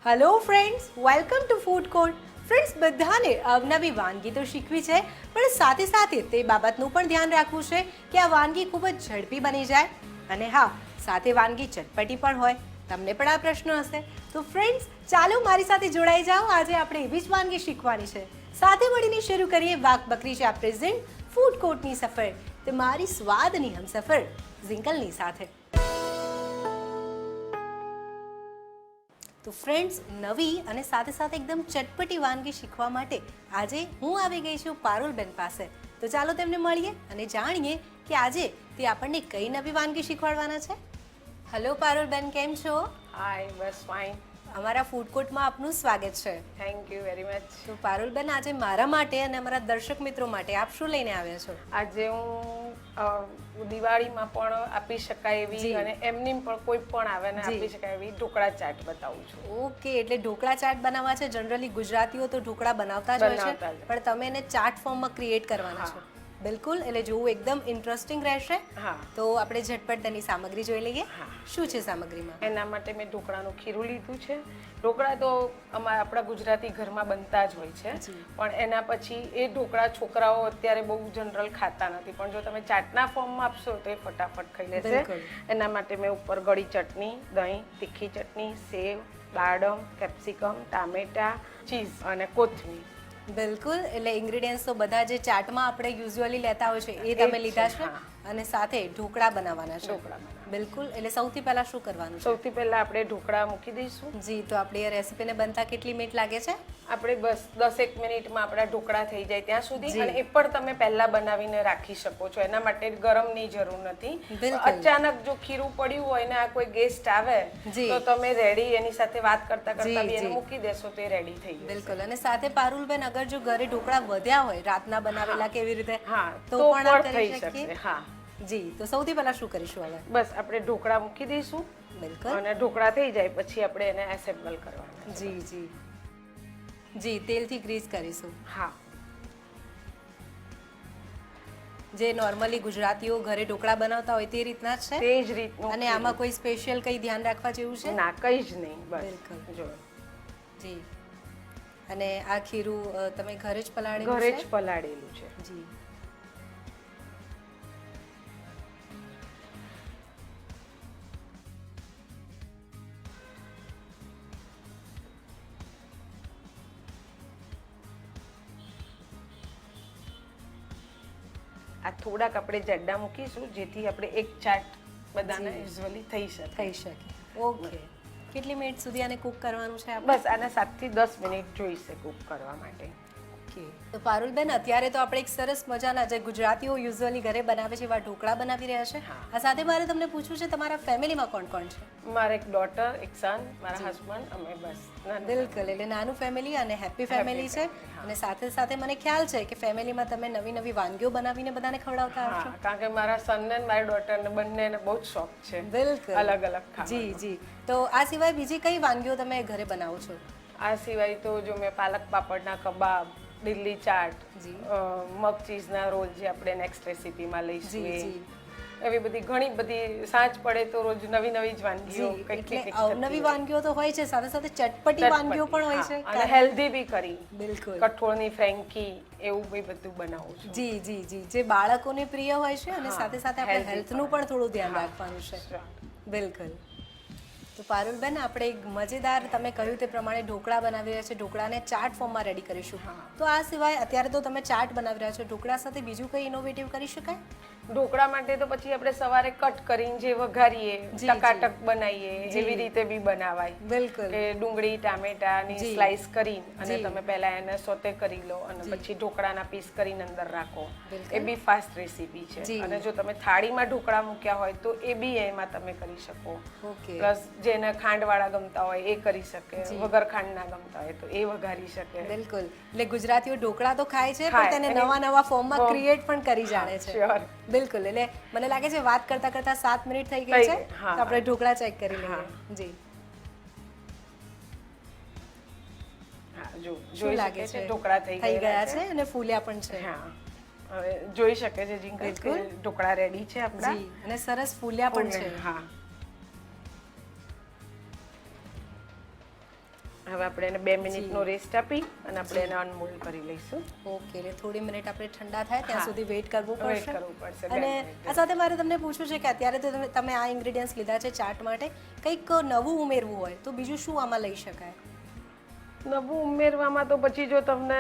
Hello friends, welcome to food court. Friends, બધાને અવનવી વાનગી તો શીખવી છે, પણ સાથે સાથે તે બાબતનું પણ ધ્યાન રાખવું છે કે આ વાનગી ખૂબ જ ઝડપી બની જાય અને હા, સાથે વાનગી ચટપટી પણ હોય. તમને પણ આ પ્રશ્ન હશે, તો ફ્રેન્ડ્સ ચાલો મારી સાથે જોડાઈ જાઓ. આજે આપણે એવી જ વાનગી શીખવાની છે. સાથે મળીને શરૂ કરીએ વાક બકરી ચા પ્રેઝન્ટ ફૂડ કોર્ટની સફર. તમારી સ્વાદની હમસફર ઝિંકલની સાથે. તો ફ્રેન્ડ્સ, નવી અને સાથે સાથે એકદમ ચટપટી વાનગી શીખવા માટે આજે હું આવી ગઈ છું પારુલબેન પાસે. તો ચાલો તેમને મળીએ અને જાણીએ કે આજે તે આપણને કઈ નવી વાનગી શીખવાડવાના છે. હેલો પારુલબેન, કેમ છો? હાય, બસ ફાઇન. અમારા ફૂડ કોર્ટમાં આપનું સ્વાગત છે. Thank you very much. તો પારુલબેન, આજે મારા માટે અને અમારા દર્શક મિત્રો માટે આપ શું લઈને આવ્યા છો? આજે હું દિવાળીમાં પણ આપી શકાય એવી અને એમની પણ કોઈ પણ આવે ને આપી શકાય એવી ઢોકળા ચાટ બતાવું છું. ઓકે, એટલે ઢોકળા ચાટ બનાવવા છે. જનરલી ગુજરાતીઓ તો ઢોકળા બનાવતા જ હોય છે, પણ તમે એને ચાટ ફોર્મમાં ક્રિએટ કરવાના છો. બિલકુલ, એટલે જોવું એકદમ ઇન્ટરેસ્ટિંગ રહેશે. હા, તો આપણે ઝટપટ તેની સામગ્રી જોઈ લઈએ. શું છે સામગ્રીમાં? એના માટે મેં ઢોકળાનું ખીરું લીધું છે. ઢોકળા તો આપણા ગુજરાતી ઘરમાં બનતા જ હોય છે, પણ એના પછી એ ઢોકળા છોકરાઓ અત્યારે બહુ જનરલ ખાતા નથી, પણ જો તમે ચાટના ફોર્મમાં આપશો તો એ ફટાફટ ખાઈ લેશે. એના માટે મેં ઉપર ગળી ચટણી, દહીં, તીખી ચટણી, સેવ, દાડમ, કેપ્સિકમ, ટામેટા, ચીઝ અને કોથમીર. બિલકુલ, એટલે ઇન્ગ્રેડિયન્ટ્સ તો બધા જે ચાટમાં આપણે યુઝ્યુઅલી લેતા હોય છે એ તમે લીધા છે અને સાથે ઢોકળા બનાવવાના છે. બિલકુલ, એટલે સૌથી પહેલા શું કરવાનું છે? સૌથી પહેલા આપણે ઢોકળા મૂકી દઈશું. જી, તો આપણી આ રેસીપીને બનતા કેટલી મિનિટ લાગે છે? આપણે બસ 10 મિનિટમાં આપણા ઢોકળા થઈ જાય ત્યાં સુધી. અને એ પણ તમે પહેલા બનાવીને રાખી શકો છો, એના માટે ગરમની જરૂર નથી. અચાનક જો ખીરું પડ્યું હોય ને આ કોઈ ગેસ્ટ આવે તો તમે રેડી એની સાથે વાત કરતા કરતા બી એને મૂકી દેશો તો એ રેડી થઈ જશે. બિલકુલ. અને સાથે પારુલબેન, અગર જો ઘરે ઢોકળા વધ્યા હોય રાતના બનાવેલા કેવી રીતે, તો પણ થઈ શકશે. હા જી, તો સૌથી પહેલા શું કરીશું હવે? બસ આપણે ઢોકળા મૂકી દઈશું. બિલકુલ. અને ઢોકળા થઈ જાય પછી આપણે એને એસેમ્બલ કરવાના. જી જી જી, તેલથી ગ્રીસ કરીશું. હા, જે નોર્મલી ગુજરાતીઓ ઘરે ઢોકળા બનાવતા હોય તે રીતના જ છે? તે જ રીતનું. અને આમાં કોઈ સ્પેશિયલ કંઈ ધ્યાન રાખવા જેવું છે? ના, કંઈ જ નહીં. બિલકુલ. જો જી. અને આ ખીરું તમે ઘરે જ પલાળેલું છે? ઘરે જ પલાળેલું છે. જી. આ થોડાક આપણે જડ્ડા મૂકીશું જેથી આપણે એક ચાટ બધાને યુઝ્યુઅલી થઈ શકે. ઓકે. કેટલી મિનિટ સુધી આને કુક કરવાનું છે? બસ આને 7 થી 10 મિનિટ જોઈશે કુક કરવા માટે. તો પારુલબેન, અત્યારે તો આપણે એક સરસ મજાના જે ગુજરાતીઓ યુઝ્યુઅલી ઘરે બનાવે છે એવા ઢોકળા બનાવી રહ્યા છે. આ સાથે મારે તમને પૂછવું છે, તમારા ફેમિલીમાં કોણ કોણ છે? મારા એક ડોટર, એક સન, મારા હસબન્ડ, અમે બસ. બિલકુલ, એટલે નાનું ફેમિલી અને હેપી ફેમિલી છે. અને સાથે સાથે મને ખ્યાલ છે કે ફેમિલીમાં તમે નવી નવી વાનગીઓ બનાવીને બધાને ખવડાવતા હશો. કારણ કે મારા સન ને મારી ડોટરને બંનેને બહુ જ શોખ છે. બિલકુલ, અલગ અલગ ખાવાનું. જી જી. તો આ સિવાય બીજી કઈ વાનગીઓ તમે ઘરે બનાવો છો? આ સિવાય તો જો મેં પાલક પાપડના કબાબ, દિલ્હી ચાટ, મગ ચીઝના રોલ જે આપણે નેક્સ્ટ રેસીપીમાં લઈશું, એવી બધી ઘણી બધી સાંજ પડે તો રોજ નવી નવી જ વાનગીઓ, નવી વાનગીઓ તો હોય છે, સાથે સાથે ચટપટી વાનગીઓ પણ હોય છે અને હેલ્ધી બી કરી. બિલકુલ. કઠોળની ફ્રેન્કી એવું બી બધું બનાવું છું. જી જી જી, જે બાળકોને પ્રિય હોય છે અને સાથે સાથે આપણે હેલ્થનું પણ થોડું ધ્યાન રાખવાનું છે. બિલકુલ. તો પારુલબેન, આપણે એક મજેદાર, તમે કહ્યું તે પ્રમાણે ઢોકળા બનાવી રહ્યા છે. ઢોકળાને ચાટ ફોર્મમાં રેડી કરીશું. તો આ સિવાય અત્યારે તો તમે ચાટ બનાવી રહ્યા છો, ઢોકળા સાથે બીજું કંઈ ઇનોવેટિવ કરી શકાય? ઢોકળા માટે તો પછી આપણે સવારે કટ કરીને જે વઘારીએ, ટકાટક બનાવીએ એવી રીતે બી બનાવાય. બિલકુલ. કે ડુંગળી ટામેટાની સ્લાઈસ કરીને અને તમે પહેલા એને સોતે કરી લો અને પછી ઢોકળાના પીસ કરીને અંદર રાખો. એ બી ફાસ્ટ રેસીપી છે. અને જો તમે થાળીમાં ઢોકળા મૂક્યા હોય તો એ બી એમાં તમે કરી શકો. પ્લસ જેને ખાંડવાળા ગમતા હોય એ કરી શકે, વગર ખાંડના ગમતા હોય તો એ વઘારી શકે. બિલકુલ. એટલે ગુજરાતીઓ ઢોકળા તો ખાય છે, પણ તેને નવા નવા ફોર્મમાં ક્રિએટ પણ કરી જાણે છે. શ્યોર. બિલકુલ. એટલે મને લાગે છે વાત કરતા કરતા 7 મિનિટ થઈ ગઈ છે, તો આપણે ઢોકળા ચેક કરી લઈએ. જી. જોઈ લાગે છે ઢોકળા થઈ ગયા છે અને ફૂલ્યા પણ છે. હવે જોઈ શકે છે જીંકલ કે ઢોકળા રેડી છે આપણા. જી, અને સરસ ફૂલ્યા પણ છે. હા. હવે આપણે એને 2 મિનિટનો રેસ્ટ આપી અને આપણે એને અનમોલ્ડ કરી લઈશું. ઓકે, એટલે થોડી મિનિટ આપણે ઠંડા થાય ત્યાં સુધી વેઇટ કરવું વેઇટ પડશે. કરવું પડશે. અને આ સાથે મારે તમને પૂછવું છે કે અત્યારે તો તમે આ ઇન્ગ્રેડિયન્ટ્સ લીધા છે ચાટ માટે, કંઈક નવું ઉમેરવું હોય તો બીજું શું આમાં લઈ શકાય? નવું ઉમેરવામાં તો પછી જો તમને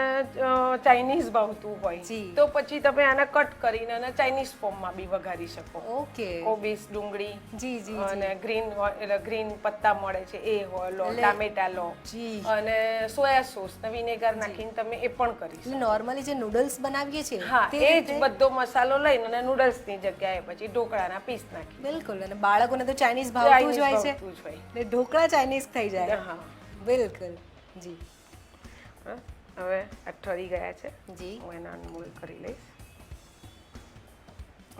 ચાઇનીઝ ભાવતું હોય જી. તો પછી તમે આને કટ કરીને અને ચાઇનીઝ ફોર્મમાં બી વઘારી શકો. ઓકે, કોબીસ, ડુંગળી જી જી અને ગ્રીન પત્તા મળે છે એ લો, ટામેટા લો જી. અને સોયા સોસ ને વિનેગર નાખીને તમે એ પણ કરી શકો. એટલે નોર્મલી જે નૂડલ્સ બનાવીએ છીએ હા, તે એ જ રીતે? બધો મસાલો લઈને અને નૂડલ્સની જગ્યાએ પછી ઢોકળાના પીસ નાખી બિલકુલ. અને બાળકોને તો ચાઇનીઝ ભાવતું જ હોય છે ભાવતું જ હોય. એટલે ઢોકળા ચાઇનીઝ થઈ જાય. હા. બિલકુલ જી હા, હવે આ ઠરી ગયા છે. જી. હું એને અનમોલ્ડ કરી લઈશ.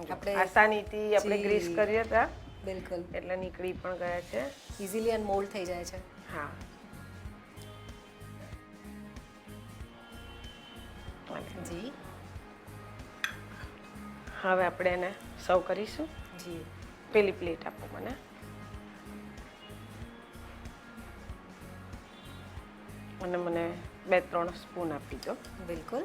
આપણે આસાનીથી આપણે જી. ગ્રીસ કર્યા હતા બિલકુલ, એટલે નીકળી પણ ગયા છે. ઇઝીલી અનમોલ્ડ થઈ જાય છે. હા. જી હવે આપણે એને સર્વ કરીશું. જી પેલી પ્લેટ આપો મને. અને મને 2-3 સ્પૂન આપી દો. બિલકુલ.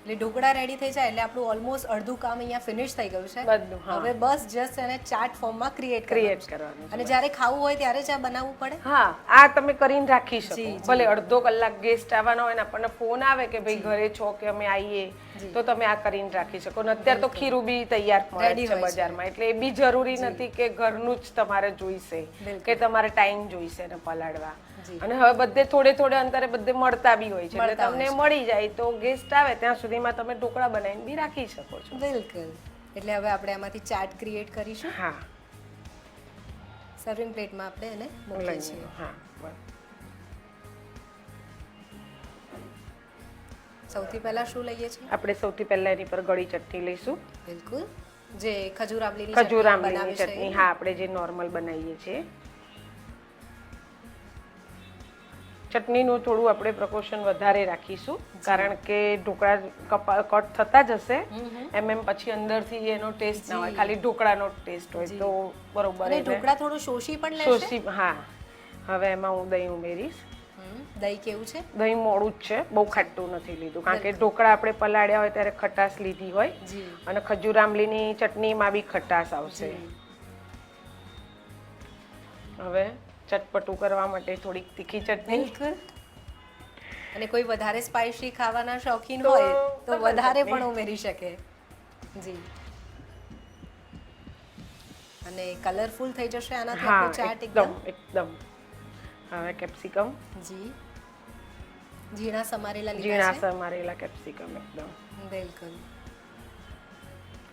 એટલે ઢોકળા રેડી થઈ જાય એટલે આપણું ઓલમોસ્ટ અડધું કામ અહીંયા ફિનિશ થઈ ગયું છે. બધું, હા. હવે બસ જસ્ટ એને ચાટ ફોર્મમાં ક્રિએટ કરવાનું છે. અને જ્યારે ખાવું હોય ત્યારે જ આ બનાવવું પડે. હા, આ તમે કરીને રાખી શકો. જી, જી. ભલે અડધો કલાક ગેસ્ટ આવવાનો હોય ને આપણને ફોન આવે કે ભાઈ ઘરે છો કે અમે આવીએ, તો તમે આ કરીને રાખી શકો. અને અત્યારે તો ખીરું બી તૈયાર મળે Ready છે હોય છે. બજારમાં, એટલે એ બી જરૂરી નથી કે ઘરનું જ તમારે જોઈશે બિલકુલ. કે તમારે ટાઈમ જોઈશે ને પલાળવા. જી. અને હવે બધે થોડે અંતરે બધે મળતા બી હોય છે, એટલે મળતા તમને હોય છે. મળી જાય તો ગેસ્ટ આવે ત્યાં સુધીમાં તમે ઢોકળા બનાવીને બી રાખી શકો છો. બિલકુલ. એટલે હવે આપણે આમાંથી ચાટ ક્રિએટ કરીશું. હા, સર્વિંગ પ્લેટમાં આપણે એને મૂકીએ લઈ છીએ. લો. હા, બસ. સૌથી પહેલા શું લઈએ છીએ? આપણે સૌથી પહેલા એની પર ગળી ચટણી લઈશું. બિલકુલ. જે ખજૂર આંબલીની ખજૂર ચટણી આંબલીની બનાવી છે ચટણી. એ? હા, આપણે જે નોર્મલ બનાવીએ છીએ. ચટણીનું થોડું આપણે પ્રપોર્શન વધારે રાખીશું, કારણ કે ઢોકળા કટ થતા જ હશે એમ પછી અંદરથી એનો ટેસ્ટ ના હોય, ખાલી ઢોકળાનો ટેસ્ટ હોય તો બરોબર. અને ઢોકળા થોડું શોષી પણ લેશે. સોસી. હા, હવે એમાં હું દહીં ઉમેરીશ. દહીં કેવું છે? દહીં મોડું જ છે, બહુ ખાટું નથી લીધું, કારણ કે ઢોકળા આપણે પલાળ્યા હોય ત્યારે ખટાશ લીધી હોય જી અને ખજૂર આંબલીની ચટણીમાં બી ખટાશ આવશે. હવે ચટપટું કરવા માટે થોડીક તીખી ચટણી. બિલકુલ. અને કોઈ વધારે સ્પાઇસી ખાવાના શોખીન તો હોય તો ડબલ વધારે ચટણી. પણ ઉમેરી શકે. જી. અને કલરફુલ થઈ જશે આનાથી હા, આપણું ચાટ એકદમ. એકદમ. હવે કેપ્સિકમ. જી. ઝીણા સમારેલા લીધા ઝીણા છે. સમારેલા કેપ્સિકમ એકદમ, બિલકુલ.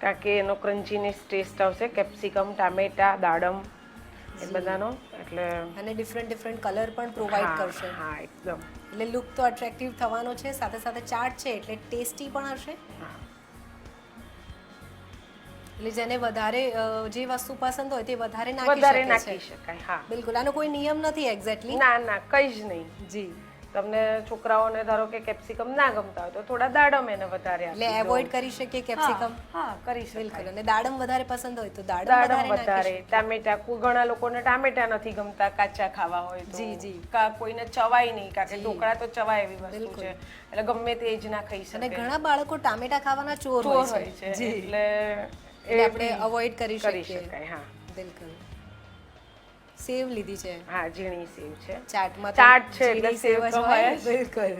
કારણ કે એનો ક્રન્ચીનેસ ટેસ્ટ આવશે. કેપ્સિકમ, ટામેટા, દાડમ એ બધાનો, એટલે અને ડિફરન્ટ કલર પણ પ્રોવાઈડ હા, કરશે. હા, એકદમ. એટલે લુક તો અટ્રેક્ટિવ થવાનો છે, સાથે સાથે ચાટ છે એટલે ટેસ્ટી પણ હશે. હા. એટલે જેને વધારે જે વસ્તુ પસંદ હોય તે વધારે વધારે નાખી નાખી શકે છે. શકાય. હા, બિલકુલ. આનો કોઈ નિયમ નથી એક્ઝેક્ટલી. ના, કઈ જ નહીં. જી. તમને છોકરાઓને ધારો કે કેપ્સિકમ ના ગમતા હોય તો થોડા દાડમ એને વધારે એટલે આપી દો. એવોઇડ કરી શકીએ કેપ્સિકમ. હા, કરી બિલકુલ. શકાય. અને દાડમ વધારે પસંદ હોય તો દાડમ દાડમ વધારે વધારે, નાખી ટામેટા. ઘણા લોકોને ટામેટા નથી ગમતા કાચા ખાવા હોય તો. જી, જી. કોઈને ચવાય નહીં, કારણ કે જી. ઢોકળા તો ચવાય એવી વસ્તુ બિલકુલ. છે, એટલે ગમે તે જ ના ખાઈ અને શકે. ઘણા બાળકો ટામેટા ખાવાના ચોર ચોર હોય હોય છે. છે, જી. એટલે એટલે આપણે અવોઇડ કરી કરી શકીએ. શકાય. હા, બિલકુલ. સેવ લીધી છે હા, ઝીણી સેવ છે. ચાટમાં તો ચાટ છે એટલે ઝીણી સેવ જ તો હોય. હોય જ. બિલકુલ.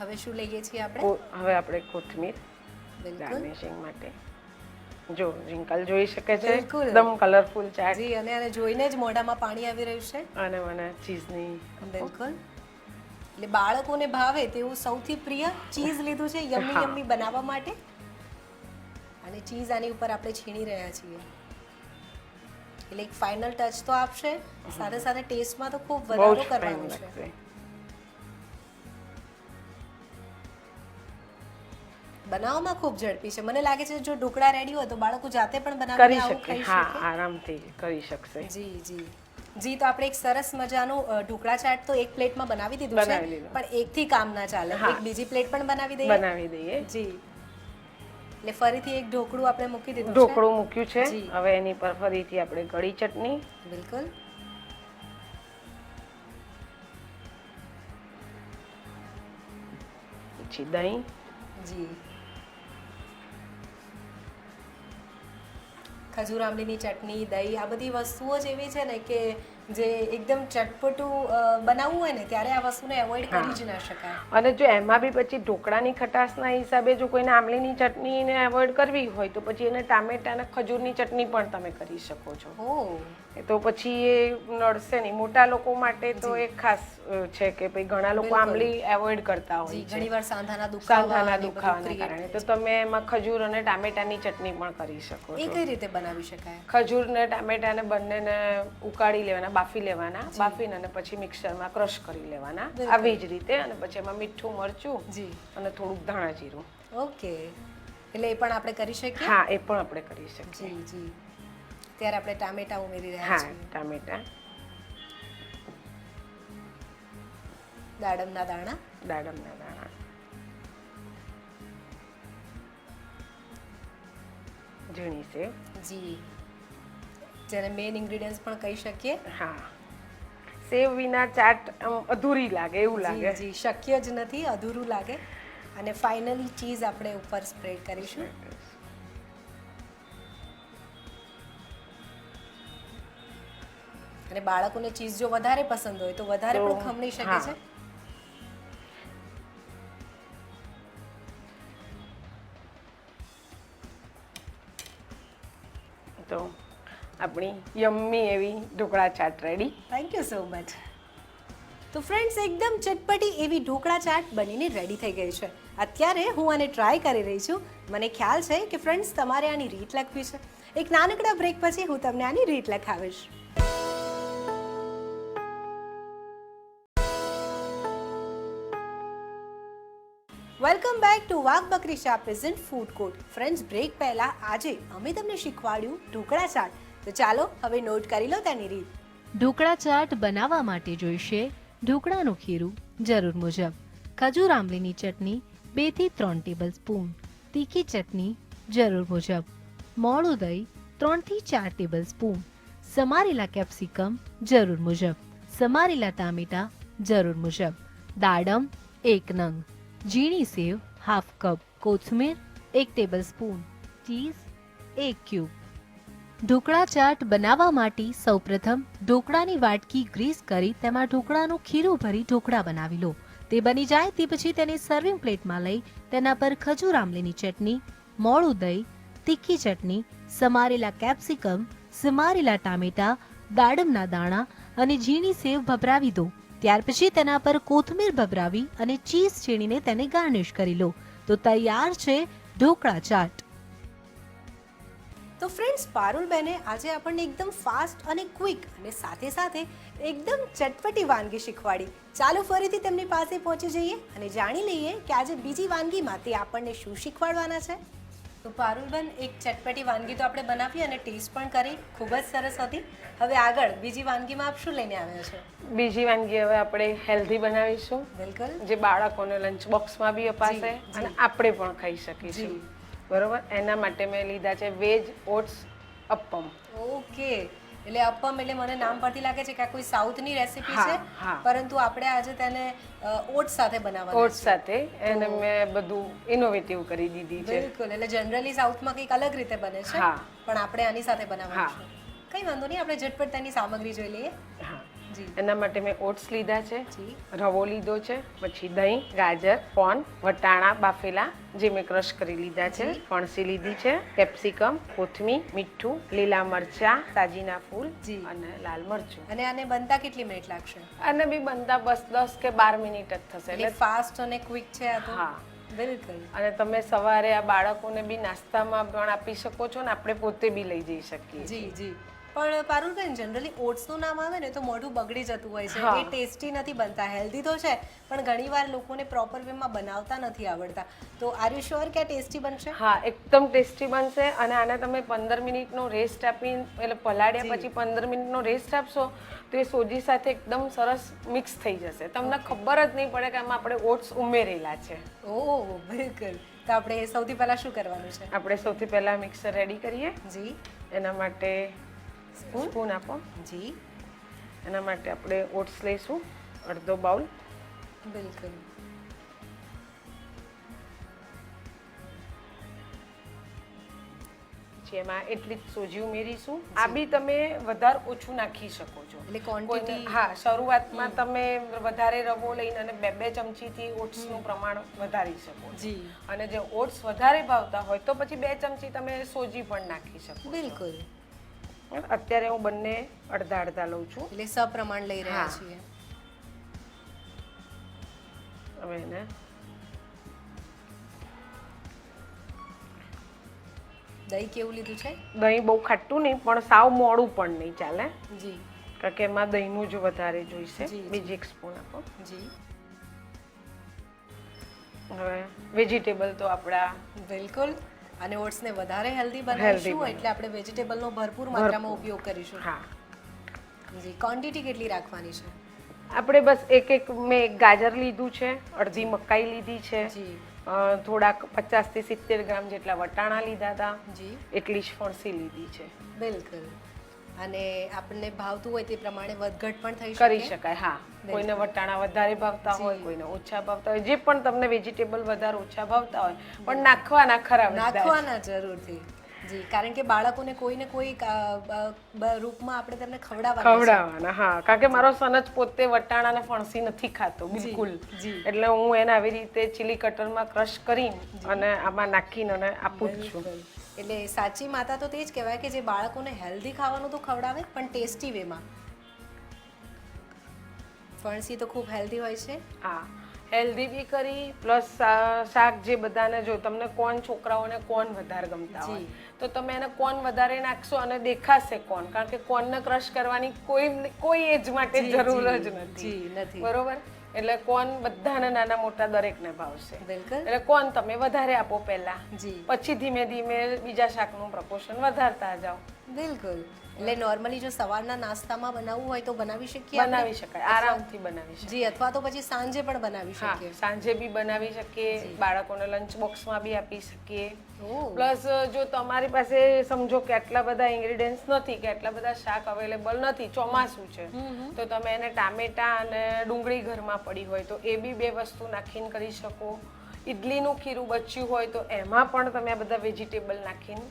હવે શું લઈએ છીએ આપણે? હવે આપણે કોથમીર બિલકુલ. ગાર્નિશિંગ માટે. જો રિંકલ જોઈ શકે છે, બિલકુલ. એકદમ કલરફુલ ચાટ. જી. અને આને જોઈને જ મોઢામાં પાણી આવી રહ્યું છે. અને મને ચીઝની. બિલકુલ. એટલે બાળકોને ભાવે તેવું સૌથી પ્રિય ચીઝ લીધું છે યમ્મી હા. યમ્મી બનાવવા માટે. અને ચીઝ આની ઉપર આપણે છીણી રહ્યા છીએ એટલે એક ફાઇનલ ટચ તો આપશે, સાથે સાથે ટેસ્ટમાં તો ખૂબ બહુ વધારો જ ફાઇન કરવાનો છે. લાગશે. બનાવવામાં ખૂબ ઝડપી છે. મને લાગે છે જો ઢોકળા રેડી હોય તો બાળકો જાતે પણ બનાવીને કરી આવું શકે. ખાઈ હા, શકે. આરામથી કરી શકશે. જી જી જી. તો આપણે એક સરસ મજાનું ઢોકળા ચાટ તો એક પ્લેટમાં બનાવી દીધું છે, બનાવી લીધું. પણ એકથી કામ ના ચાલે. હા. એક બીજી પ્લેટ પણ બનાવી દઈએ. બનાવી દઈએ. જી. એટલે ફરીથી એક ઢોકળું આપણે મૂકી દીધું છે. ઢોકળું મૂક્યું છે. જી. હવે એની પર ફરીથી આપણે ગળી ચટણી, બિલકુલ. પછી દહીં, જી. ખજૂર આંબલીની ચટણી, દહીં, આ બધી વસ્તુઓ જ એવી છે ને કે જે એકદમ ચટપટું બનાવવું હોય ને ત્યારે આ વસ્તુને એવોઇડ કરી જ ના શકાય. અને જો એમાં બી પછી ઢોકળાની ખટાશના હિસાબે જો કોઈને આંબલીની ચટણીને એવોઇડ કરવી હોય તો પછી એને ટામેટા અને ખજૂરની ચટણી પણ તમે કરી શકો છો. ઓહ, તો પછી એ નડશે નહીં. મોટા લોકો માટે તો એ ખાસ છે કે ભાઈ ઘણા લોકો આંબલી એવોઇડ કરતા હોય જી, છે ઘણીવાર સાંધાના સાંધાના દુખાવાના કારણે. તો તમે એમાં ખજૂર અને ટામેટાની ચટણી પણ કરી શકો એ છો. કઈ રીતે બનાવી શકાય? ખજૂર ને ટામેટાને બંનેને ઉકાળી લેવાના, બાફી લેવાના, બાફીને અને પછી મિક્સરમાં ક્રશ કરી લેવાના આવી જ રીતે. અને પછી એમાં મીઠું, મરચું જી, અને થોડુંક ધાણા જીરું. ઓકે, એટલે એ પણ આપણે કરી શકીએ. હા, એ પણ આપણે કરી શકીએ. જી જી. ત્યારે આપણે ટામેટા ઉમેરી રહ્યા હા, છીએ. ટામેટા, દાડમના દાણા, દાડમના દાણા, ઝીણી સેવ. જી, જેને મેઇન ઇન્ગ્રેડિયન્ટ્સ પણ કહી શકીએ. હા, સેવ વિના ચાટ અધૂરી લાગે એવું જી લાગે. જી, શક્ય જ નથી, અધૂરું લાગે. અને ફાઇનલી ચીઝ આપણે ઉપર સ્પ્રેડ કરીશું. અને બાળકોને ચીઝ જો વધારે પસંદ હોય તો વધારે પણ ખમણી શકે છે. તો આપણી યમ્મી એવી dhokla chaat ready. Thank you so much. તો ફ્રેન્ડ્સ, એકદમ ચટપટી એવી ઢોકળા ચાટ બનીને રેડી થઈ ગઈ છે. અત્યારે હું આને ટ્રાય કરી રહી છું. મને ખ્યાલ છે કે ફ્રેન્ડ્સ તમારે આની રીત લખવી છે. એક નાનકડા બ્રેક પછી હું તમને આની રીત લખાવીશ. Welcome back to Vagh Bakri Cha present food court. Friends, break પહેલા આજે અમે તમને શીખવાડ્યું ઢોકળા ચાટ. તો ચાલો હવે નોટ કરી લો તેની રીત. ઢોકળા ચાટ બનાવવા માટે જોઈશે ઢોકળાનું ખીરું જરૂર મુજબ, ખજૂર આંબલીની ચટણી 2 થી 3 ટેબલ સ્પૂન, તીખી ચટણી જરૂર મુજબ, મોળું દહીં 3 થી 4 ટેબલ સ્પૂન, સમારેલા કેપ્સિકમ જરૂર મુજબ, સમારેલા ટામેટા જરૂર મુજબ, દાડમ 1 નંગ, ઝીણી સેવ હાફ કપ, કોથમીર 1 tablespoon, cheese 1 cube. Dhokla chaat બનાવવા માટે સૌપ્રથમ ઢોકળાની વાટકી ગ્રીસ કરી તેમાં ઢોકળાનું ખીરું ભરી ઢોકળા બનાવી લો. તે બની જાય તે પછી તેને સર્વિંગ પ્લેટમાં લઈ તેના પર ખજૂર આંબલીની ચટણી, મોળું દહીં, તીખી ચટણી, સમારેલા કેપ્સિકમ, સમારેલા ટામેટા, દાડમના દાણા અને ઝીણી સેવ ભભરાવી દો. ત્યાર પછી તેના પર કોથમીર ભભરાવી અને ચીઝ છીણીને તેને ગાર્નિશ કરી લો. તો તૈયાર છે ઢોકળા ચાટ. તો ફ્રેન્ડ્સ, પારુલબેને આજે આપણને એકદમ ફાસ્ટ અને ક્વિક અને સાથે સાથે એકદમ ચટપટી વાનગી શીખવાડી. ચાલો ફરીથી તેમની પાસે પહોંચી જઈએ અને જાણી લઈએ કે આજે બીજી વાનગીમાં તે આપણને શું શીખવાડવાના છે. તો પારુલબેન, એક ચટપટી વાનગી તો આપણે બનાવી અને ટેસ્ટ પણ કરી, ખૂબ જ સરસ હતી. હવે આગળ બીજી વાનગીમાં આપ શું લઈને આવ્યા છો? બીજી વાનગી હવે આપણે હેલ્ધી બનાવીશું, બિલકુલ. જે બાળકોને લંચ બોક્સમાં બી અપાશે અને આપણે પણ ખાઈ શકીશું. બરોબર. એના માટે મેં લીધા છે વેજ ઓટ્સ અપ્પમ. ઓકે, એટલે અપ્પમ એટલે મને નામ પરથી લાગે છે કે આ કોઈ સાઉથની રેસીપી છે, હા. પરંતુ આપણે આજે તેને ઓટ્સ સાથે બનાવવાનું ઓટ્સ સાથે એને મેં બધું ઇનોવેટિવ કરી દીધી છે. બિલકુલ. એટલે જનરલી સાઉથમાં કંઈક અલગ રીતે બને છે, હા. પણ આપણે આની સાથે બનાવવાનું છે. કઈ વાંધો નહીં, આપણે ઝટપટ તેની સામગ્રી જોઈ લઈએ. હા, જી એના માટે મેં ઓટ્સ લીધા છે, જી રવો લીધો છે, પછી દહીં, ગાજર, કોર્ન, વટાણા બાફેલા જે મેં ક્રશ કરી લીધા છે, ફણસી લીધી છે, કેપ્સિકમ, કોથમીર, મીઠું, લીલા મરચા, સાજીના ફૂલ જી. અને લાલ મરચું. અને આને બનતા કેટલી મિનિટ લાગશે? અને બી બનતા બસ 10 કે 12 મિનિટ જ થશે. એટલે ફાસ્ટ અને ક્વિક છે આ તો. હા. બિલકુલ. અને તમે સવારે આ બાળકોને બી નાસ્તામાં પણ આપી શકો છો ને આપણે પોતે બી લઈ જઈ શકીએ. જી જી. પણ પારુલબેન જનરલી ઓટ્સનું નામ આવે ને તો મોઢું બગડી જતું હોય છે, એ ટેસ્ટી નથી બનતા. હેલ્ધી તો છે પણ ઘણીવાર લોકોને પ્રોપર વેમાં બનાવતા નથી આવડતા. તો આર યુ શ્યોર કે આ ટેસ્ટી બનશે? હા, એકદમ ટેસ્ટી બનશે. અને આને તમે 15 મિનિટનો રેસ્ટ આપી એટલે પલાળ્યા પછી 15 મિનિટનો રેસ્ટ આપશો તો એ સોજી સાથે એકદમ સરસ મિક્સ થઈ જશે. તમને ખબર જ નહીં પડે કે આમાં આપણે ઓટ્સ ઉમેરેલા છે. ઓહ બિલકુલ. તો આપણે સૌથી પહેલાં શું કરવાનું છે? આપણે સૌથી પહેલાં મિક્સર રેડી કરીએ. જી. એના માટે સ્પૂન આપો. જી. એના માટે આપણે ઓટ્સ લઈશું અડધો બાઉલ. બિલકુલ. જેમાં એટલી જ સોજી ઉમેરીશું. આ બી તમે વધારે ઓછું નાખી શકો છો. એટલે ક્વોન્ટિટી હા, શરૂઆતમાં તમે વધારે રવો લઈને અને 2 ચમચીથી ઓટ્સનું પ્રમાણ વધારી શકો. જી. અને જે ઓટ્સ વધારે ભાવતા હોય તો પછી 2 ચમચી તમે સોજી પણ નાખી શકો. બિલકુલ. અત્યારે હું બંને અડધા અડધા લઉં છું. એટલે સપ્રમાણ લઈ રહ્યા છીએ. હવે એને દહીં કેવું લીધું છે? દહીં બહુ ખાટું નહીં પણ સાવ મોડું પણ નહીં ચાલે, જી. કારણ કે એમાં દહીંનું જ વધારે જોઈશે. જી. બીજી 1 સ્પૂન આપો. જી. હવે વેજીટેબલ તો આપણા બિલકુલ. અને ઓટ્સને વધારે હેલ્ધી Healthy બનાવીશું એટલે આપણે વેજીટેબલનો ભરપૂર માત્રામાં ઉપયોગ કરીશું. હા, જી. ક્વોન્ટિટી કેટલી રાખવાની છે? આપણે બસ મેં એક ગાજર લીધું છે, અડધી મકાઈ લીધી છે, જી. થોડાક 50 થી 70 ગ્રામ જેટલા વટાણા લીધા હતા, જી. એટલી જ ફણસી લીધી છે. બિલકુલ. અને આપણને ભાવતું હોય તે પ્રમાણે વધઘટ પણ થઈ કરી શકે. શકાય. હા, કોઈને વટાણા વધારે ભાવતા હોય, કોઈને ઓછા ભાવતા હોય, જે પણ તમને વેજીટેબલ વધારે ઓછા ભાવતા હોય પણ નાખવાના ખરા બધા જ. નાખવાના જરૂરથી. જી. કારણ કે બાળકોને કોઈને કોઈ રૂપમાં આપણે તેમને ખવડાવવાના. હા, કારણ કે મારો સન જ પોતે વટાણા અને ફણસી નથી ખાતો બિલકુલ. એટલે હું એને આવી રીતે ચીલી કટરમાં ક્રશ કરીને અને આમાં નાખીને અને આપું જ છું. એટલે સાચી માતા તો તે જ કહેવાય કે જે બાળકોને હેલ્ધી ખાવાનું તો ખવડાવે પણ ટેસ્ટી વેમાં. ફણસી તો ખૂબ હેલ્ધી હોય છે. હા, હેલ્ધી બી કરી પ્લસ શાક જે બધાને જો તમને કોણ છોકરાઓને કોણ વધારે ગમતા હોય તો તમે એને કોણ વધારે નાખશો અને દેખાશે કોણ, કારણ કે કોણને ક્રશ કરવાની કોઈ એજ માટે જરૂર જ નથી. બરોબર? એટલે કોણ બધાને નાના મોટા દરેકને ભાવશે. એટલે કોણ તમે વધારે આપો પહેલા, પછી ધીમે ધીમે બીજા શાકનું પ્રપોર્શન વધારતા જાઓ. બિલકુલ. એટલે નોર્મલી જો સવારના નાસ્તામાં બનાવવું હોય તો બનાવી શકીએ? બનાવી શકાય, આરામથી બનાવી શકાય. જી. અથવા તો પછી સાંજે પણ બનાવી શકીએ. સાંજે બી બનાવી શકીએ, બાળકોને લંચ બોક્સમાં બી આપી શકીએ. પ્લસ જો તમારી પાસે સમજો કે આટલા બધા ઇન્ગ્રેડિયન્ટ્સ નથી કે આટલા બધા શાક અવેલેબલ નથી, ચોમાસું છે, તો તમે એને ટામેટા અને ડુંગળી ઘરમાં પડી હોય તો એ બી 2 વસ્તુ નાખીને કરી શકો. ઇડલીનું ખીરું બચ્યું હોય તો એમાં પણ તમે આ બધા વેજીટેબલ નાખીને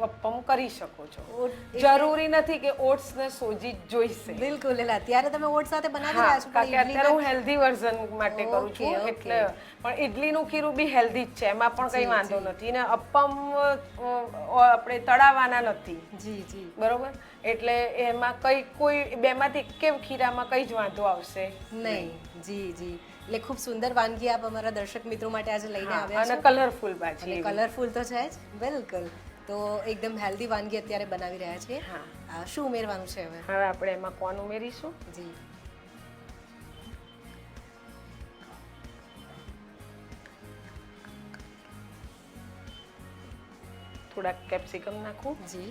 અપ્પમ કરી શકો છો. જરૂરી નથી કે ઓટ્સ ને સોજી જ જોઈશે. બિલકુલ. એટલે અત્યારે તમે ઓટ્સ સાથે બનાવી રહ્યા છો કારણ કે અત્યારે હું હેલ્ધી વર્ઝન માટે કરું છું, એટલે પણ ઇડલીનું ખીરું બી હેલ્ધી જ છે, એમાં પણ કંઈ વાંધો નથી. ને અપ્પમ આપણે તળાવવાના નથી. જી. જી. બરોબર? એટલે એમાં કોઈ બેમાંથી એકે ખીરામાં કઈ જ વાંધો આવશે નહીં. જી. જી. એટલે ખૂબ સુંદર વાનગી આપ અમારા દર્શક મિત્રો માટે આજે લઈને આવ્યા છો. અને કલરફુલ ભાજી. કલરફુલ તો છે જ. બિલકુલ. તો એકદમ હેલ્ધી વાનગી અત્યારે બનાવી રહ્યા છીએ. શું ઉમેરવાનું છે હવે? હવે આપણે એમાં કોર્ન ઉમેરીશું. જી. થોડાક કેપ્સિકમ નાખું. જી.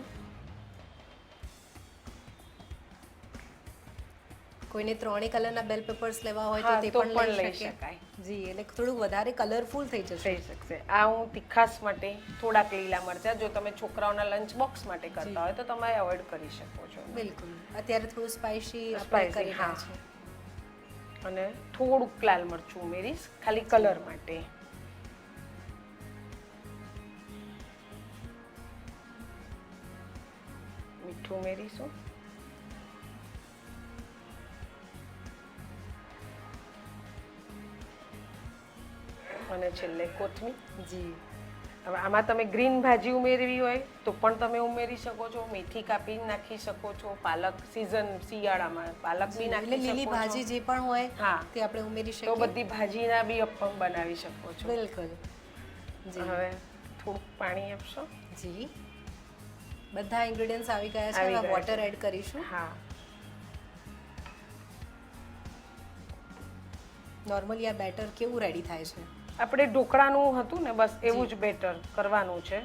કોઈને 3 કલરના બેલ પેપર્સ લેવા હોય તો તે પણ લઈ શકાય. જી. એટલે થોડું વધારે કલરફુલ થઈ શકશે. આ હું તીખાસ માટે થોડાક લીલા મરચા, જો તમે છોકરાઓના લંચ બોક્સ માટે કરતા હોય તો તમે અવોઇડ કરી શકો છો. બિલકુલ. અત્યારે થોડું સ્પાઇસી કરી રહ્યા છે. અને થોડુંક લાલ મરચું ઉમેરીશ ખાલી કલર માટે. મીઠું ઉમેરીશું. અને છેલ્લે કોથમીર. જી. હવે આમાં તમે ગ્રીન ભાજી ઉમેરવી હોય તો પણ તમે ઉમેરી શકો છો, મેથી કાપીને નાખી શકો છો, પાલક સીઝન શિયાળામાં પાલક બી નાખી શકો છો, લીલી ભાજી જે પણ હોય તે આપણે ઉમેરી શકીએ. તો બધી ભાજીના બી અપ્પમ બનાવી શકો છો. બિલકુલ. હવે થોડુંક પાણી આપશો. જી. બધા ઇન્ગ્રેડિયન્ટ્સ આવી ગયા છે. આવી હવે ગયા વોટર છે. એડ કરીશું. હા, નોર્મલી આ બેટર કેવું રેડી થાય છે? આપણે ઢોકળાનું હતું ને બસ એવું જ બેટર કરવાનું છે.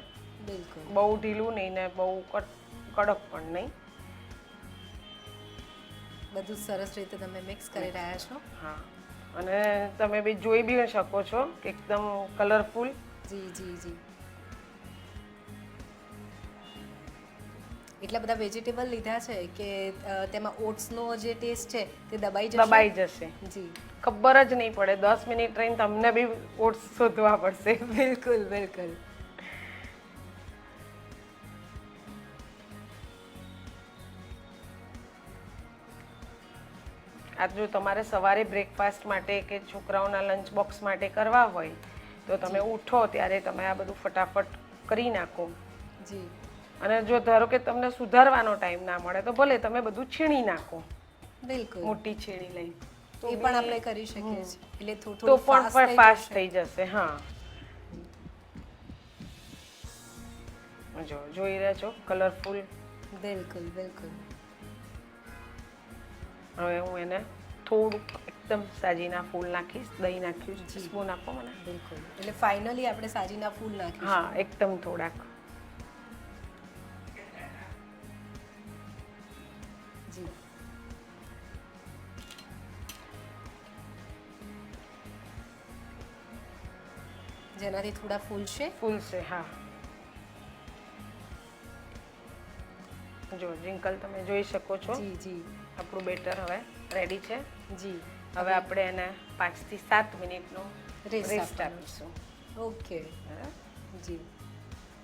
બિલકુલ. બહુ ઢીલું નહીં ને બહુ કડક પણ નહીં. બધું સરસ રીતે તમે મિક્સ કરી રહ્યા છો. હા, અને તમે બી જોઈ બી શકો છો કે એકદમ કલરફુલ. જી જી જી. એટલા બધા વેજીટેબલ લીધા છે કે તેમાં ઓટ્સનો જે ટેસ્ટ છે તે દબાઈ જશે. જી ખબર જ નહીં પડે. 10 મિનિટ રહીને તમને બી ઓટ્સ શોધવા પડશે. બિલકુલ બિલકુલ. આ જો તમારે સવારે બ્રેકફાસ્ટ માટે કે છોકરાઓના લંચ બોક્સ માટે કરવા હોય તો તમે ઉઠો ત્યારે તમે આ બધું ફટાફટ કરી નાખો. જી. અને જો ધારો કે તમને સુધારવાનો ટાઈમ ના મળે તો ભલે તમે બધું છીણી નાખો, બિલકુલ. મોટી છીણી લઈ, એ પણ આપણે કરી શકીએ છીએ. એટલે તો થોડું પણ ફાસ્ટ થઈ જશે. હા, જો જોઈ રહ્યા છો કલરફુલ. બિલકુલ બિલકુલ. હવે હું એને થોડુંક એકદમ સાજીના ફૂલ નાખીશ. દહીં નાખ્યું છે, સ્પૂન આપો મને. બિલકુલ. એટલે ફાઇનલી આપણે સાજીના ફૂલ નાખીશું. હા, એકદમ થોડાક. જી. જેનાથી થોડા ફૂલશે. ફૂલશે. હા, જો જિંકલ તમે જોઈ શકો છો જી જી આપણું બેટર હવે રેડી છે. જી. હવે આપણે એને 5 થી 7 મિનિટનો રેસ્ટ રેસ્ટ આપીશું. આપીશું. ઓકે. બરાબર? જી.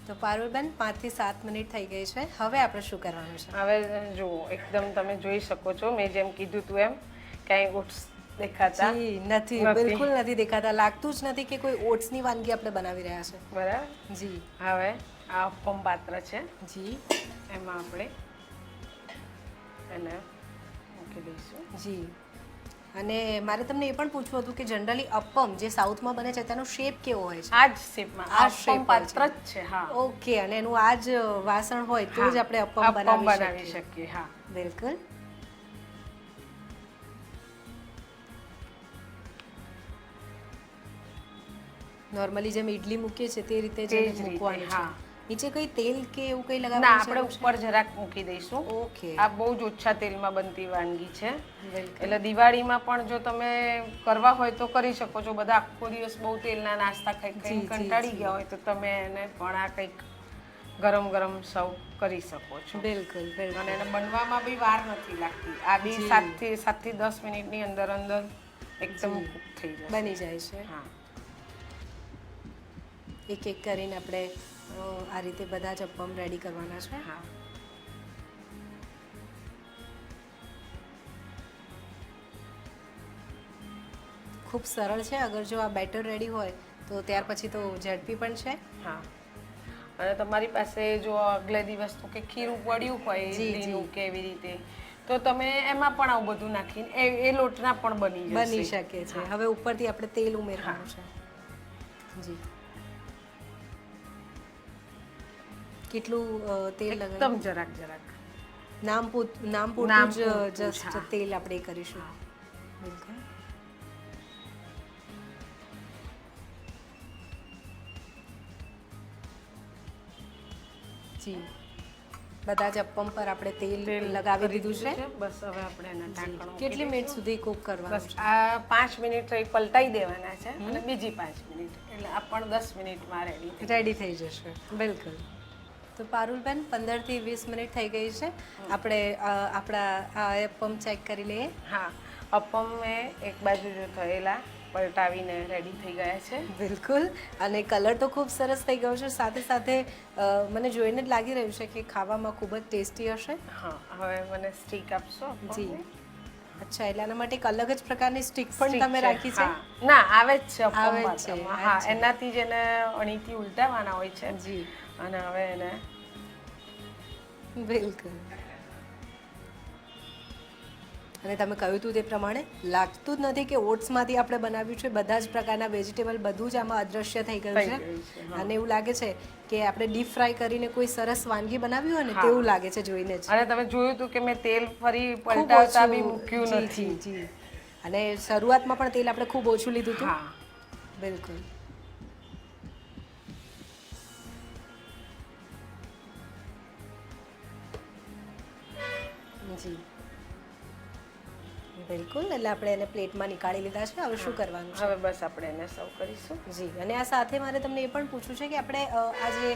તો પારુલબેન 5 થી 7 મિનિટ થઈ ગઈ છે. હવે આપણે શું કરવાનું છે? હવે જુઓ એકદમ તમે જોઈ શકો છો મેં જેમ કીધું તું એમ ક્યાંય ઓટ્સ દેખાતા જી નથી, બિલકુલ નથી દેખાતા. લાગતું જ નથી કે કોઈ ઓટ્સની વાનગી આપણે બનાવી રહ્યા છે. બરાબર. જી હવે આ અપમ પાત્ર છે, જી એમાં આપણે એને મૂકી દઈશું. જી. અને મારે તમને એ પણ પૂછવું હતું કે જનરલી અપમ જે સાઉથમાં બને છે તેનો શેપ કેવો હોય છે? આ જ શેપમાં આ આ shape અપમ પાત્ર જ છે. હા, ઓકે. અને એનું આ જ વાસણ હોય તો જ આપણે અપમ અપમ બનાવી બનાવી શકીએ. શકીએ. હા, બિલકુલ. નોર્મલી જેમ ઇડલી મૂકીએ છીએ તે રીતે જ તે એને જ રીતે, મૂકવાનું છે. હા. નીચે કઈ તેલ કે એવું કઈ ના લગાવવાનું આપણે છે? ઉપર જરાક મૂકી દઈશું. ઓકે. આ બહુ જ ઓછા તેલમાં બનતી વાનગી છે. બિલકુલ. એટલે દિવાળીમાં પણ જો તમે કરવા હોય તો કરી શકો છો. બધા આખો દિવસ બહુ તેલના નાસ્તા ખાઈ ખાઈને જી, જી, કંટાળી જી. ગયા હોય તો તમે એને પણ આ કંઈક ગરમ ગરમ સર્વ કરી શકો છો. બિલકુલ બિલકુલ. અને એને બનવામાં બી વાર નથી લાગતી. આ બી જી. 7 થી 10 મિનિટની અંદર અંદર એકદમ જી. કૂક થઈ જશે. બની જાય છે. હા, એક એક કરીને આપણે આ રીતે બધા જ અપમ રેડી કરવાના છે. હા. ખૂબ સરળ છે. અગર જો આ બેટર રેડી હોય તો ત્યાર પછી તો ઝડપી પણ છે. હા, અને તમારી પાસે જો આગલે દિવસનું કે ખીરું પડ્યું હોય જી, જી. ઇડલીનું કે એવી રીતે તો તમે એમાં પણ આવું બધું નાખીને એ લોટના પણ બની બની જશે. શકે છે. હવે ઉપરથી આપણે તેલ ઉમેરવાનું છે. જી. કેટલું તેલ એકદમ લગાવ્યું? જરાક જરાક. નામ પૂરતું નામ જ પૂરતું જ, જસ્ટ હા. તેલ આપણે એ કરીશું. બિલકુલ. જી. બધા જ અપમ પર આપણે તેલ લગાવી દીધું છે. બસ હવે આપણે એના ઢાંકણ કેટલી મિનિટ સુધી કુક કરવાનું બસ છે? આ 5 મિનિટ પલટાઈ દેવાના છે અને બીજી 5 મિનિટ એટલે આ પણ 10 મિનિટમાં રેડી. રેડી થઈ જશે. બિલકુલ. તો પારુલબેન 15 થી 20 મિનિટ થઈ ગઈ છે. આપણે આપણા આ અપમ ચેક કરી લઈએ. હા, અપમ મેં એક બાજુ જો થયેલા પલટાવીને રેડી થઈ ગયા છે. બિલકુલ. અને કલર તો ખૂબ સરસ થઈ ગયો છે. સાથે સાથે મને જોઈને જ લાગી રહ્યું છે કે ખાવામાં ખૂબ જ ટેસ્ટી હશે. હા, હવે મને સ્ટીક આપશો? જી. અચ્છા, એટલે આના માટે એક અલગ જ પ્રકારની સ્ટીક પણ તમે રાખી છે? હા. ના, આવે જ છે અપમ આવે જ છે. પાત્રમાં. હા, અચ્છા. એનાથી જ એને અણીથી ઉલટાવવાના હોય છે. જી. અને હવે એને બિલકુલ. અને તમે કહ્યું હતું તે પ્રમાણે લાગતું જ નથી કે ઓટ્સમાંથી આપણે બનાવ્યું છે. બધા જ પ્રકારના વેજીટેબલ બધું જ આમાં અદ્રશ્ય થઈ ગયું છે. અને એવું લાગે છે કે આપણે ડીપ ફ્રાય કરીને કોઈ સરસ વાનગી બનાવ્યું હોય ને તેવું લાગે છે જોઈને જ. અને તમે જોયું હતું કે મેં તેલ ફરી પલટાવતા બી મૂક્યું જી, નથી. જી, જી. અને શરૂઆતમાં પણ તેલ આપણે ખૂબ ઓછું લીધું હતું. હા, બિલકુલ. જી બિલકુલ. એટલે આપણે એને પ્લેટમાં નીકાળી લીધા છે. હવે શું કરવાનું છે? હવે બસ આપણે એને સર્વ કરીશું. જી. અને આ સાથે મારે તમને એ પણ પૂછવું છે કે આપણે આ જે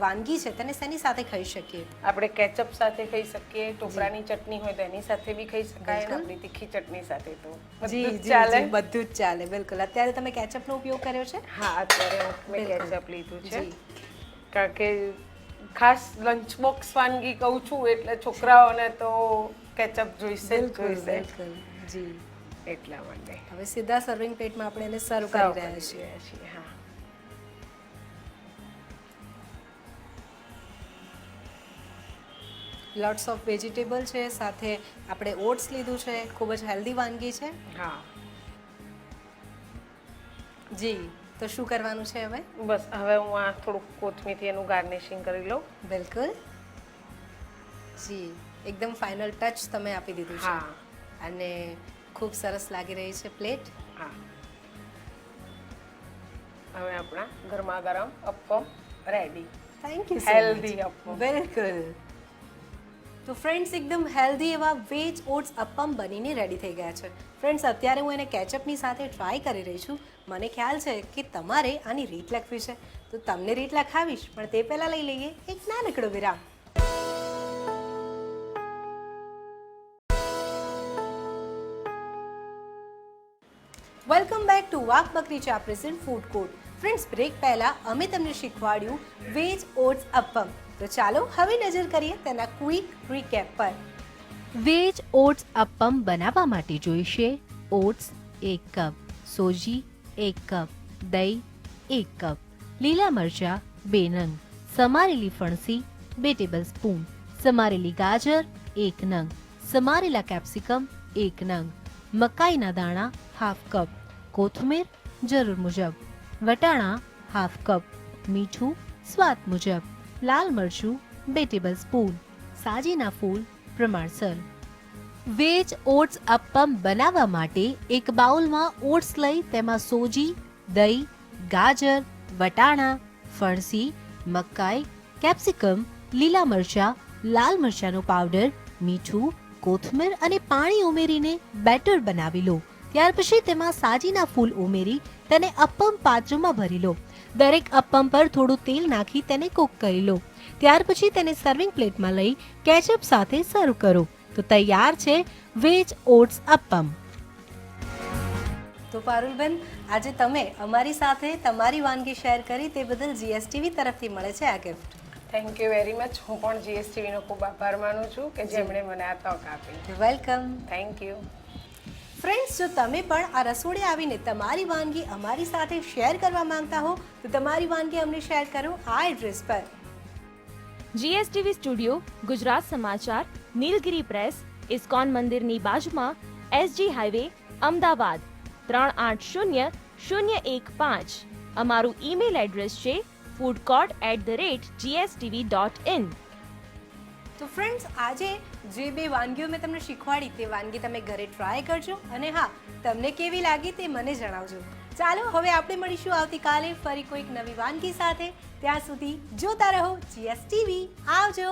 વાનગી છે તેને શેની સાથે ખાઈ શકીએ? આપણે કેચઅપ સાથે ખાઈ શકીએ, ટોપરાની ચટણી હોય તો એની સાથે બી ખાઈ શકાય, અને આપણી તીખી ચટણી સાથે તો જી, બધું જ જી, ચાલે. જી, બધું જ ચાલે. બિલકુલ. અત્યારે તમે કેચઅપનો ઉપયોગ કર્યો છે? હા, અત્યારે મેં બિલકુલ. કેચઅપ લીધું છે. જી. કારણ કે ખાસ લંચ બોક્સ વાનગી કહું છું એટલે છોકરાઓને તો કેચઅપ જોઈશે જ બિલકુલ, જોઈશે, બિલકુલ. જી. એટલા માટે હવે સીધા સર્વિંગ પ્લેટમાં આપણે એને સર્વ કરી સર્વ રહ્યા કરી છીએ. રહ્યા છીએ. હા, લોટ્સ ઓફ વેજીટેબલ છે, સાથે આપણે ઓટ્સ લીધું છે. ખૂબ જ હેલ્ધી વાનગી છે. હા. જી. તો શું કરવાનું છે હવે? બસ હવે હું આ થોડુંક કોથમીરથી એનું ગાર્નિશિંગ કરી લઉં. બિલકુલ. જી. એકદમ ફાઇનલ ટચ તમે આપી દીધું છે. હા, અને ખૂબ સરસ લાગી રહી છે પ્લેટ. હા. હવે આપણા ગરમા ગરમ appam ready. Thank you. Healthy appam. બિલકુલ. તો ફ્રેન્ડ્સ, એકદમ હેલ્ધી એવા વેજ ઓટ્સ અપ્પમ બનીને રેડી થઈ ગયા છે. ફ્રેન્ડ્સ, અત્યારે હું એને કેચઅપની સાથે ટ્રાય કરી રહી છું. મને ખ્યાલ છે કે તમારે આની રીત લખવી છે, તો તમને રીત લખાવીશ, પણ તે પહેલાં લઈ લઈએ એક નાનકડો વિરામ. Welcome back to Vagh Bakri Cha present food court. Friends, break પહેલાં અમે તમને શીખવાડ્યું વેજ ઓટ્સ અપ્પમ. તો ચાલો હવે નજર કરીએ તેના ક્વિક રીકેપ પર. વેજ ઓટ્સ અપ્પમ બનાવવા માટે જોઈશે ઓટ્સ 1 કપ, સોજી 1 કપ, દહીં 1 કપ, લીલા મરચાં 2 નંગ, સમારેલી ફણસી 2 ટેબલસ્પૂન, સમારેલી ગાજર 1 નંગ, સમારેલા કેપ્સિકમ 1 નંગ, મકાઈના દાણા હાફ કપ, કોથમીર જરૂર મુજબ, વટાણા હાફ કપ, મીઠું સ્વાદ મુજબ, લાલ મરચું 2 ટેબલસ્પૂન, સાજીના ફૂલ પ્રમાણસર. વેજ ઓટ્સ અપ્પમ બનાવવા માટે એક બાઉલમાં ઓટ્સ લઈ તેમાં સોજી, દહીં, ગાજર, વટાણા, ફણસી, મકાઈ, કેપ્સિકમ, લીલા મરચાં, લાલ મરચાંનો પાવડર, મીઠું, કોથમીર અને પાણી ઉમેરીને બેટર બનાવી લો. ત્યાર પછી તેમાં સાજીના ફૂલ ઉમેરી તેને અપ્પમ પાત્રમાં ભરી લો. દરેક અપ્પમ પર થોડું તેલ નાખી તેને કૂક કરી લો. ત્યાર પછી તેને સર્વિંગ પ્લેટમાં લઈ કેચઅપ સાથે સર્વ કરો. તો તૈયાર છે વેજ ઓટ્સ અપ્પમ. તો પારુલબેન, આજે તમે અમારી સાથે તમારી વાનગી શેર કરી તે બદલ જીએસટીવી તરફથી મળે છે આ gift. Thank you very much. હું પણ જીએસટીવીનો ખૂબ આભાર માનું છું કે જેમણે મને આ તક આપી. વેલકમ. Thank you. ફ્રેન્ડ્સ, જો તમે પણ આ રસોડે આવીને તમારી વાનગી અમારી સાથે શેર કરવા માંગતા હો તો તમારી વાનગી અમને શેર કરો આ એડ્રેસ પર. જીએસટીવી સ્ટુડિયો, ગુજરાત સમાચાર, નીલગિરી પ્રેસ, ઇસ્કોન મંદિરની બાજુમાં, એસજી હાઈવે, અમદાવાદ 380015. અમારું ઈમેલ એડ્રેસ છે foodcourt@gstv.in. તો ફ્રેન્ડ્સ, આજે જે બે વાનગીઓ મેં તમને શીખવાડી તે વાનગી તમે ઘરે ટ્રાય કરજો અને હા, તમને કેવી લાગી તે મને જણાવજો. ચાલો હવે આપણે મળીશું આવતીકાલે ફરી કોઈક નવી વાનગી સાથે. ત્યાં સુધી જોતા રહો જીએસટીવી. આવજો.